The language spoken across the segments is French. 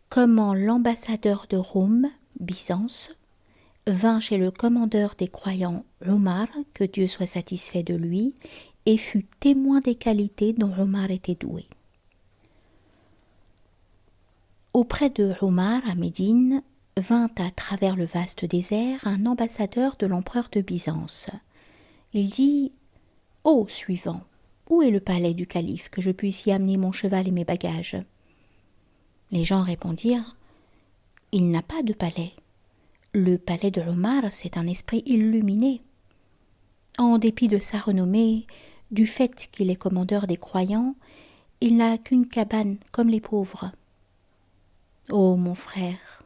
comment l'ambassadeur de Rome, Byzance, vint chez le commandeur des croyants Omar, que Dieu soit satisfait de lui, et fut témoin des qualités dont Omar était doué. Auprès de Omar à Médine vint à travers le vaste désert un ambassadeur de l'empereur de Byzance. Il dit « Ô suivant, où est le palais du calife, que je puisse y amener mon cheval et mes bagages ?» Les gens répondirent « Il n'a pas de palais. Le palais de Omar, c'est un esprit illuminé. En dépit de sa renommée, du fait qu'il est commandeur des croyants, il n'a qu'une cabane comme les pauvres. Ô mon frère,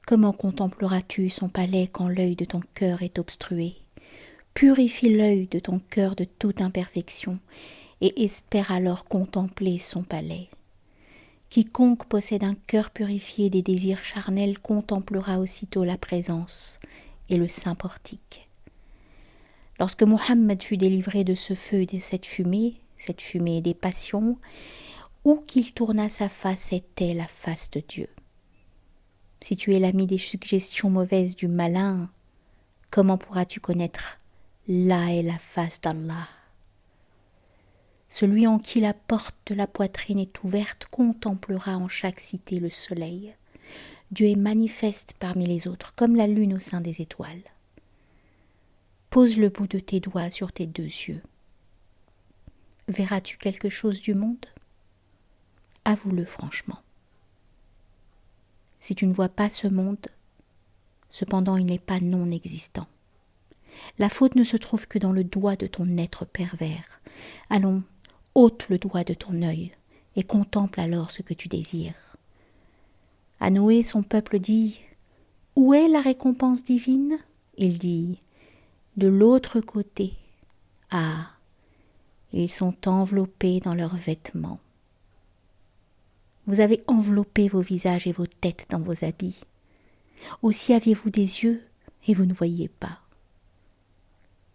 comment contempleras-tu son palais quand l'œil de ton cœur est obstrué? Purifie l'œil de ton cœur de toute imperfection et espère alors contempler son palais. Quiconque possède un cœur purifié des désirs charnels contemplera aussitôt la présence et le saint portique. Lorsque Mohammed fut délivré de ce feu et de cette fumée des passions, où qu'il tourna sa face était la face de Dieu. Si tu es l'ami des suggestions mauvaises du malin, comment pourras-tu connaître là est la face d'Allah? Celui en qui la porte de la poitrine est ouverte contemplera en chaque cité le soleil. Dieu est manifeste parmi les autres, comme la lune au sein des étoiles. Pose le bout de tes doigts sur tes deux yeux. Verras-tu quelque chose du monde? Avoue-le franchement. Si tu ne vois pas ce monde, cependant il n'est pas non existant. La faute ne se trouve que dans le doigt de ton être pervers. Allons, ôte le doigt de ton œil et contemple alors ce que tu désires. À Noé, son peuple dit « Où est la récompense divine ?» Il dit « De l'autre côté. » Ah, ils sont enveloppés dans leurs vêtements. Vous avez enveloppé vos visages et vos têtes dans vos habits. Aussi aviez-vous des yeux et vous ne voyez pas.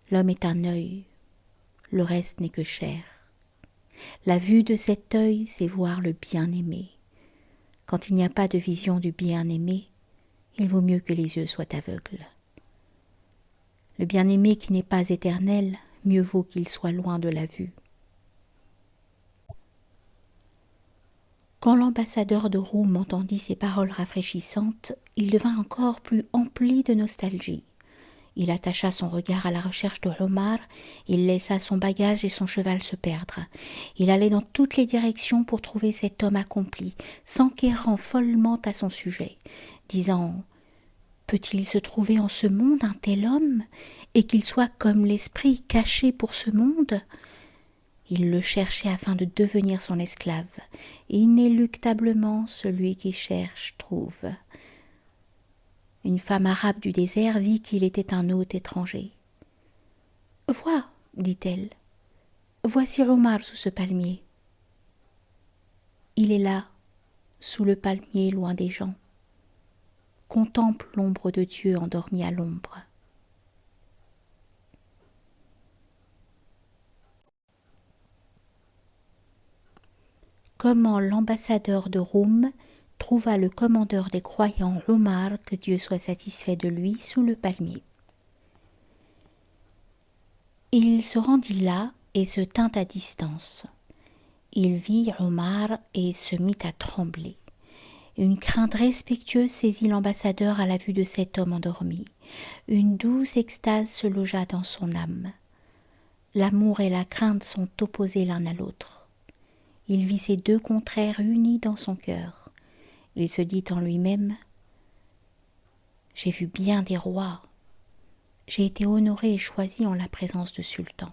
L'homme est un œil, le reste n'est que chair. La vue de cet œil, c'est voir le bien-aimé. Quand il n'y a pas de vision du bien-aimé, il vaut mieux que les yeux soient aveugles. Le bien-aimé qui n'est pas éternel, mieux vaut qu'il soit loin de la vue. Quand l'ambassadeur de Rome entendit ces paroles rafraîchissantes, il devint encore plus empli de nostalgie. Il attacha son regard à la recherche de Omar, il laissa son bagage et son cheval se perdre. Il allait dans toutes les directions pour trouver cet homme accompli, s'enquérant follement à son sujet, disant « Peut-il se trouver en ce monde un tel homme, et qu'il soit comme l'esprit caché pour ce monde ?» Il le cherchait afin de devenir son esclave. Inéluctablement, celui qui cherche trouve. Une femme arabe du désert vit qu'il était un hôte étranger. « Vois, dit-elle, voici Omar sous ce palmier. » Il est là, sous le palmier, loin des gens. Contemple l'ombre de Dieu endormi à l'ombre. Comment l'ambassadeur de Rome trouva le commandeur des croyants Omar, que Dieu soit satisfait de lui, sous le palmier. Il se rendit là et se tint à distance. Il vit Omar et se mit à trembler. Une crainte respectueuse saisit l'ambassadeur à la vue de cet homme endormi. Une douce extase se logea dans son âme. L'amour et la crainte sont opposés l'un à l'autre. Il vit ces deux contraires unis dans son cœur. Il se dit en lui-même « J'ai vu bien des rois. J'ai été honoré et choisi en la présence de sultans.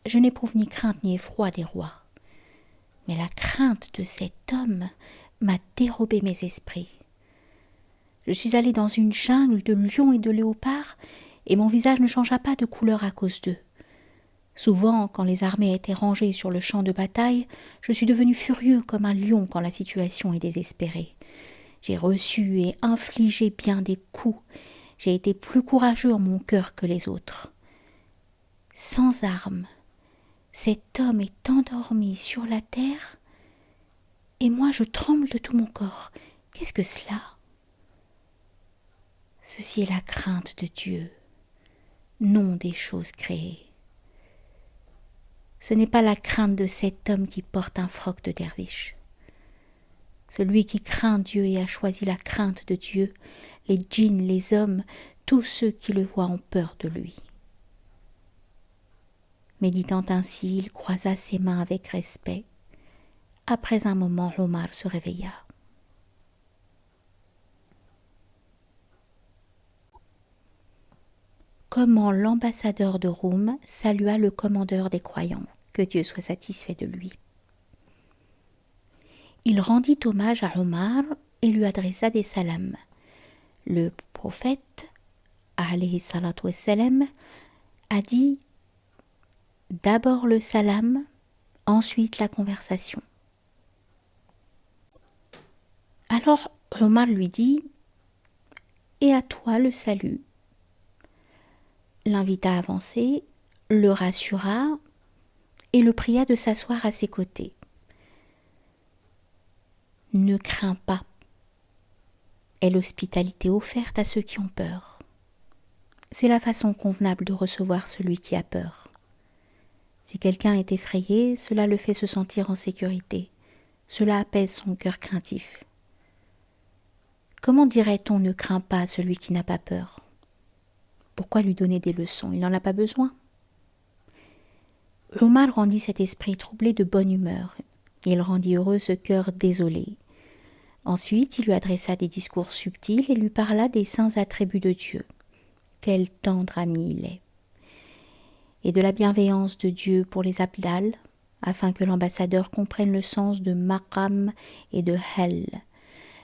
Je n'éprouve ni crainte ni effroi des rois. Mais la crainte de cet homme m'a dérobé mes esprits. Je suis allé dans une jungle de lions et de léopards, et mon visage ne changea pas de couleur à cause d'eux. Souvent, quand les armées étaient rangées sur le champ de bataille, je suis devenu furieux comme un lion quand la situation est désespérée. J'ai reçu et infligé bien des coups. J'ai été plus courageux en mon cœur que les autres. Sans armes, cet homme est endormi sur la terre et moi je tremble de tout mon corps. Qu'est-ce que cela? Ceci est la crainte de Dieu, non des choses créées. Ce n'est pas la crainte de cet homme qui porte un froc de derviche. Celui qui craint Dieu et a choisi la crainte de Dieu, les djinns, les hommes, tous ceux qui le voient ont peur de lui. Méditant ainsi, il croisa ses mains avec respect. Après un moment, Omar se réveilla. Comment l'ambassadeur de Roum salua le commandeur des croyants, que Dieu soit satisfait de lui. Il rendit hommage à Omar et lui adressa des salams. Le prophète, alayhi salatu wassalam, a dit d'abord le salam, ensuite la conversation. Alors Omar lui dit « Et à toi le salut ?» L'invita à avancer, le rassura et le pria de s'asseoir à ses côtés. « Ne crains pas » est l'hospitalité offerte à ceux qui ont peur. C'est la façon convenable de recevoir celui qui a peur. Si quelqu'un est effrayé, cela le fait se sentir en sécurité. Cela apaise son cœur craintif. Comment dirait-on ne crains pas à celui qui n'a pas peur? Pourquoi lui donner des leçons? Il n'en a pas besoin. Omar rendit cet esprit troublé de bonne humeur. Il rendit heureux ce cœur désolé. Ensuite, il lui adressa des discours subtils et lui parla des saints attributs de Dieu. Quel tendre ami il est! Et de la bienveillance de Dieu pour les abdals, afin que l'ambassadeur comprenne le sens de maqam et de hel.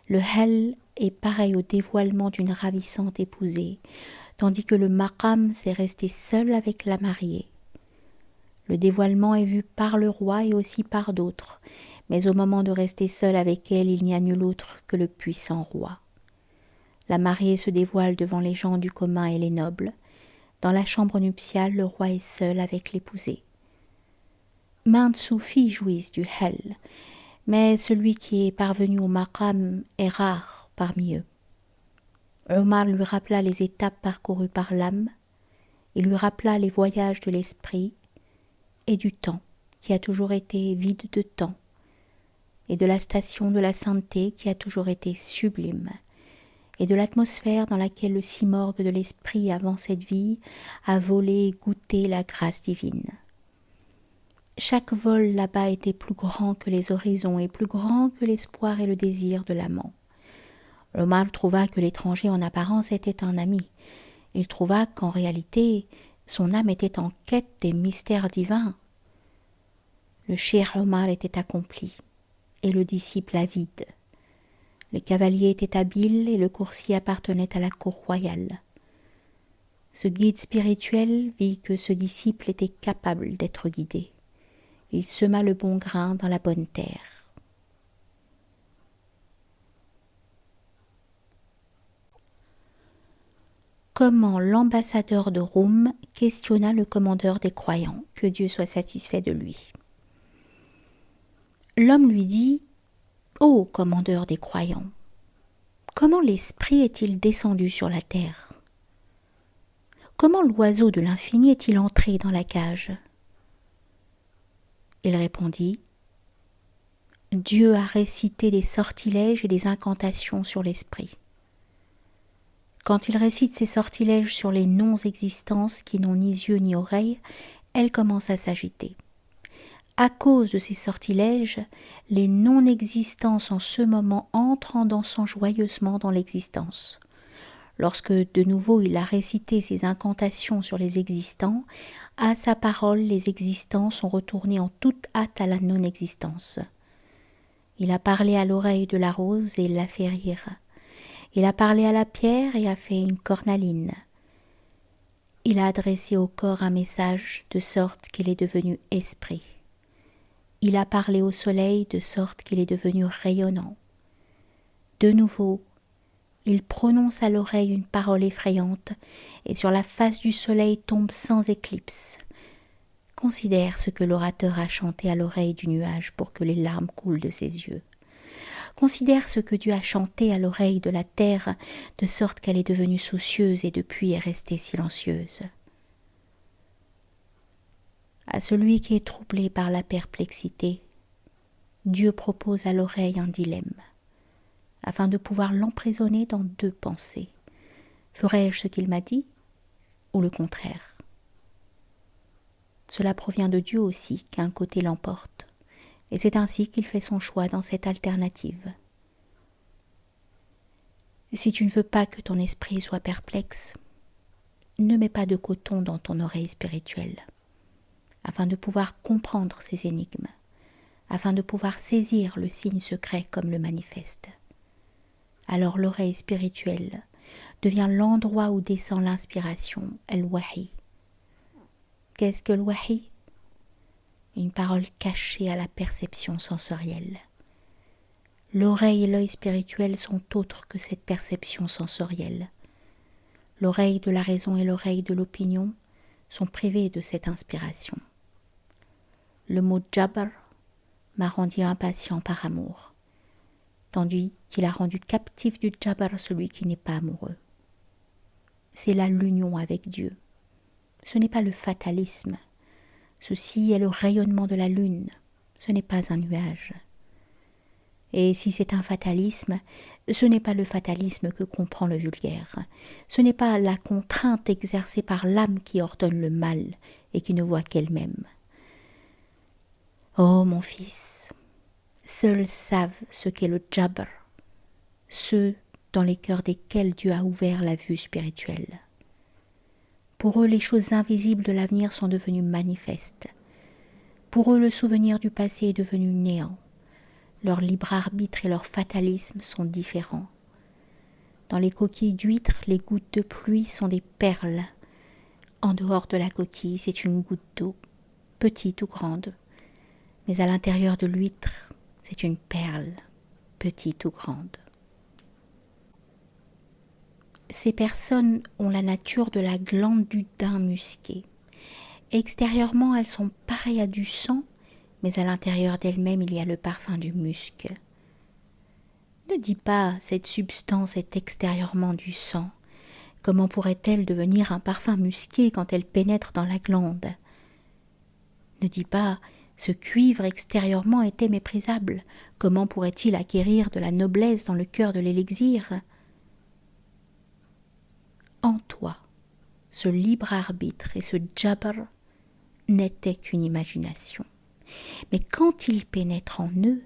Le hel est pareil au dévoilement d'une ravissante épousée, tandis que le maqam, c'est rester seul avec la mariée. Le dévoilement est vu par le roi et aussi par d'autres, mais au moment de rester seul avec elle, il n'y a nul autre que le puissant roi. La mariée se dévoile devant les gens du commun et les nobles. Dans la chambre nuptiale, le roi est seul avec l'épousée. Maintes soufis jouissent du hel, mais celui qui est parvenu au maqam est rare parmi eux. Omar lui rappela les étapes parcourues par l'âme, il lui rappela les voyages de l'esprit et du temps, qui a toujours été vide de temps, et de la station de la sainteté qui a toujours été sublime, et de l'atmosphère dans laquelle le simorgue de l'esprit avant cette vie a volé et goûté la grâce divine. Chaque vol là-bas était plus grand que les horizons et plus grand que l'espoir et le désir de l'amant. Omar trouva que l'étranger en apparence était un ami. Il trouva qu'en réalité, son âme était en quête des mystères divins. Le cheikh Omar était accompli et le disciple avide. Le cavalier était habile et le coursier appartenait à la cour royale. Ce guide spirituel vit que ce disciple était capable d'être guidé. Il sema le bon grain dans la bonne terre. Comment l'ambassadeur de Roum questionna le commandeur des croyants, que Dieu soit satisfait de lui. L'homme lui dit « Ô commandeur des croyants, comment l'esprit est-il descendu sur la terre? Comment l'oiseau de l'infini est-il entré dans la cage ?» Il répondit « Dieu a récité des sortilèges et des incantations sur l'esprit. Quand il récite ces sortilèges sur les non-existences qui n'ont ni yeux ni oreilles, elles commencent à s'agiter. À cause de ces sortilèges, les non-existences en ce moment entrent en dansant joyeusement dans l'existence. Lorsque de nouveau il a récité ses incantations sur les existants, à sa parole les existants sont retournés en toute hâte à la non-existence. Il a parlé à l'oreille de la rose et l'a fait rire. Il a parlé à la pierre et a fait une cornaline. Il a adressé au corps un message de sorte qu'il est devenu esprit. Il a parlé au soleil de sorte qu'il est devenu rayonnant. De nouveau, il prononce à l'oreille une parole effrayante et sur la face du soleil tombe sans éclipse. Considère ce que l'orateur a chanté à l'oreille du nuage pour que les larmes coulent de ses yeux. Considère ce que Dieu a chanté à l'oreille de la terre, de sorte qu'elle est devenue soucieuse et depuis est restée silencieuse. À celui qui est troublé par la perplexité, Dieu propose à l'oreille un dilemme, afin de pouvoir l'emprisonner dans deux pensées. Ferai-je ce qu'il m'a dit, ou le contraire? Cela provient de Dieu aussi, qu'un côté l'emporte, et c'est ainsi qu'il fait son choix dans cette alternative. Si tu ne veux pas que ton esprit soit perplexe, ne mets pas de coton dans ton oreille spirituelle, afin de pouvoir comprendre ces énigmes, afin de pouvoir saisir le signe secret comme le manifeste. Alors l'oreille spirituelle devient l'endroit où descend l'inspiration, al-wahi. Qu'est-ce que le wahi? Une parole cachée à la perception sensorielle. L'oreille et l'œil spirituel sont autres que cette perception sensorielle. L'oreille de la raison et l'oreille de l'opinion sont privées de cette inspiration. Le mot jabr m'a rendu impatient par amour, tandis qu'il a rendu captif du jabr celui qui n'est pas amoureux. C'est là l'union avec Dieu. Ce n'est pas le fatalisme. Ceci est le rayonnement de la lune. Ce n'est pas un nuage. Et si c'est un fatalisme, ce n'est pas le fatalisme que comprend le vulgaire. Ce n'est pas la contrainte exercée par l'âme qui ordonne le mal et qui ne voit qu'elle-même. Ô mon fils, seuls savent ce qu'est le jabr, ceux dans les cœurs desquels Dieu a ouvert la vue spirituelle. Pour eux, les choses invisibles de l'avenir sont devenues manifestes. Pour eux, le souvenir du passé est devenu néant. Leur libre arbitre et leur fatalisme sont différents. Dans les coquilles d'huîtres, les gouttes de pluie sont des perles. En dehors de la coquille, c'est une goutte d'eau, petite ou grande. Mais à l'intérieur de l'huître, c'est une perle, petite ou grande. Ces personnes ont la nature de la glande du daim musqué. Extérieurement, elles sont pareilles à du sang, mais à l'intérieur d'elles-mêmes, il y a le parfum du musc. Ne dis pas « cette substance est extérieurement du sang ». Comment pourrait-elle devenir un parfum musqué quand elle pénètre dans la glande? Ne dis pas « ce cuivre extérieurement était méprisable ». Comment pourrait-il acquérir de la noblesse dans le cœur de l'élixir? En toi, ce libre arbitre et ce jabr n'étaient qu'une imagination. Mais quand il pénètre en eux,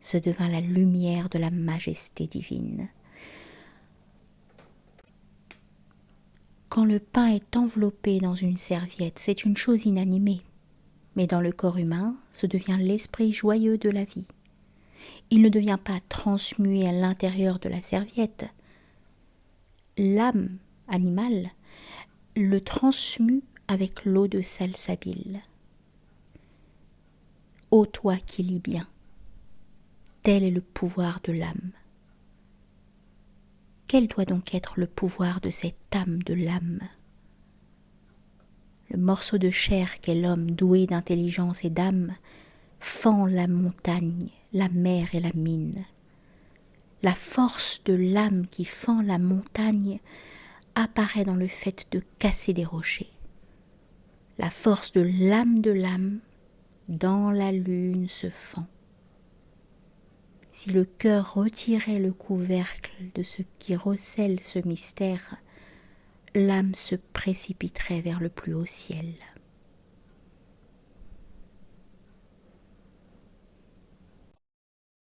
ce devint la lumière de la majesté divine. Quand le pain est enveloppé dans une serviette, c'est une chose inanimée, mais dans le corps humain, ce devient l'esprit joyeux de la vie. Il ne devient pas transmué à l'intérieur de la serviette. L'âme animale le transmue avec l'eau de salsabil. Ô toi qui lis bien, tel est le pouvoir de l'âme. Quel doit donc être le pouvoir de cette âme de l'âme? Le morceau de chair qu'est l'homme doué d'intelligence et d'âme fend la montagne, la mer et la mine. La force de l'âme qui fend la montagne apparaît dans le fait de casser des rochers. La force de l'âme dans la lune se fend. Si le cœur retirait le couvercle de ce qui recèle ce mystère, l'âme se précipiterait vers le plus haut ciel.